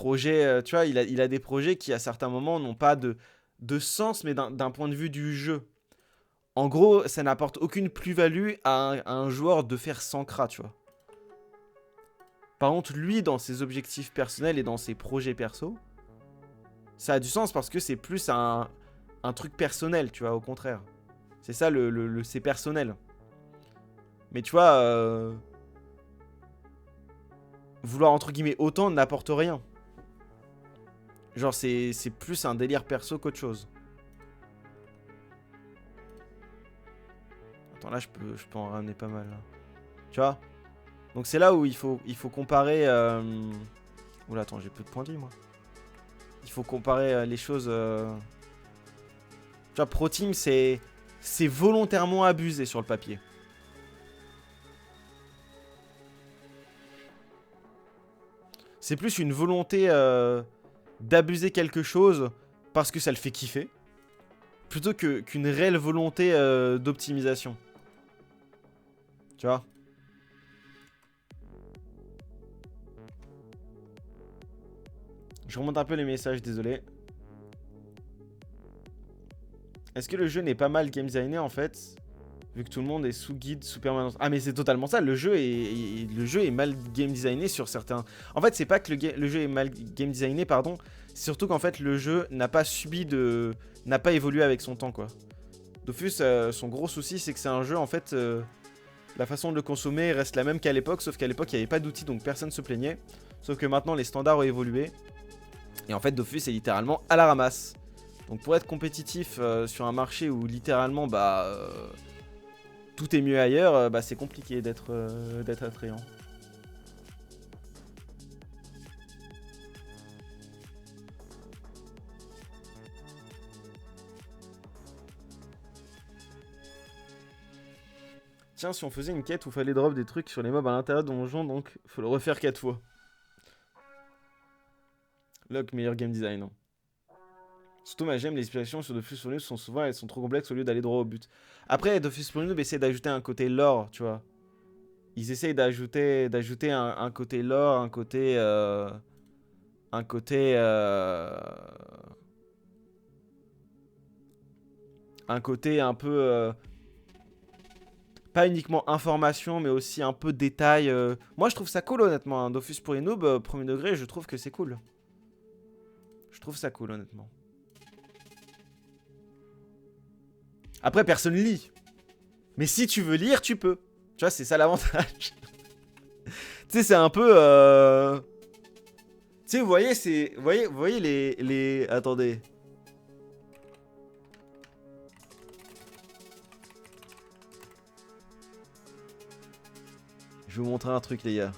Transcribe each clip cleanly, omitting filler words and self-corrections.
projets, tu vois, il a des projets qui, à certains moments, n'ont pas de sens, mais d'un point de vue du jeu. En gros, ça n'apporte aucune plus-value à un joueur de faire 100 cras, tu vois. Par contre, lui, dans ses objectifs personnels et dans ses projets perso, ça a du sens parce que c'est plus un truc personnel, tu vois, au contraire. C'est ça, c'est personnel. Mais tu vois, vouloir, entre guillemets, autant n'apporte rien. Genre, c'est plus un délire perso qu'autre chose. Attends, là, je peux en ramener pas mal, là. Tu vois? Donc, c'est là où il faut comparer... Oula, attends, j'ai peu de points de vie, moi. Il faut comparer les choses... Tu vois, Pro Team, c'est volontairement abusé sur le papier. C'est plus une volonté d'abuser quelque chose parce que ça le fait kiffer, plutôt qu'une réelle volonté d'optimisation. Tu vois? Je remonte un peu les messages, désolé. Est-ce que le jeu n'est pas mal game designé en fait? Vu que tout le monde est sous guide, sous permanence. Ah mais c'est totalement ça, le jeu est mal game designé sur certains... En fait c'est pas que le jeu est mal game designé, pardon. C'est surtout qu'en fait le jeu n'a pas subi de... n'a pas évolué avec son temps quoi. Dofus, son gros souci c'est que c'est un jeu en fait... la façon de le consommer reste la même qu'à l'époque, sauf qu'à l'époque il n'y avait pas d'outils donc personne se plaignait. Sauf que maintenant les standards ont évolué. Et en fait Dofus est littéralement à la ramasse. Donc pour être compétitif sur un marché où littéralement tout est mieux ailleurs, c'est compliqué d'être attrayant. Tiens, si on faisait une quête où il fallait drop des trucs sur les mobs à l'intérieur de donjon, donc faut le refaire 4 fois. Lock, meilleur game design. Hein. Surtout, moi j'aime les explications sur Dofus pour Noob elles sont trop complexes au lieu d'aller droit au but. Après, Dofus pour Noob essaie d'ajouter un côté lore, tu vois. Ils essayent d'ajouter un côté lore, un côté un peu pas uniquement information mais aussi un peu détail. Moi je trouve ça cool honnêtement. Hein. Dofus pour les noobs, premier degré, je trouve que c'est cool. Je trouve ça cool honnêtement. Après personne lit. Mais si tu veux lire, tu peux. Tu vois, c'est ça l'avantage. Tu sais, c'est un peu... Tu sais, vous voyez, c'est... Vous voyez les... Attendez. Je vais vous montrer un truc, les gars.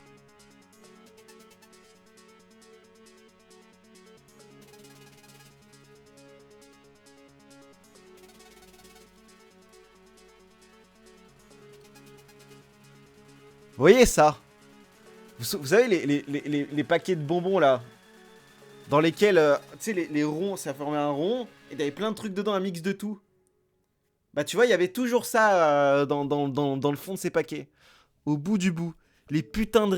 Vous voyez ça? Vous savez les paquets de bonbons là, dans lesquels, tu sais, les ronds, ça formait un rond, et t'avais plein de trucs dedans, un mix de tout. Bah tu vois, il y avait toujours ça dans le fond de ces paquets. Au bout du bout. Les putains de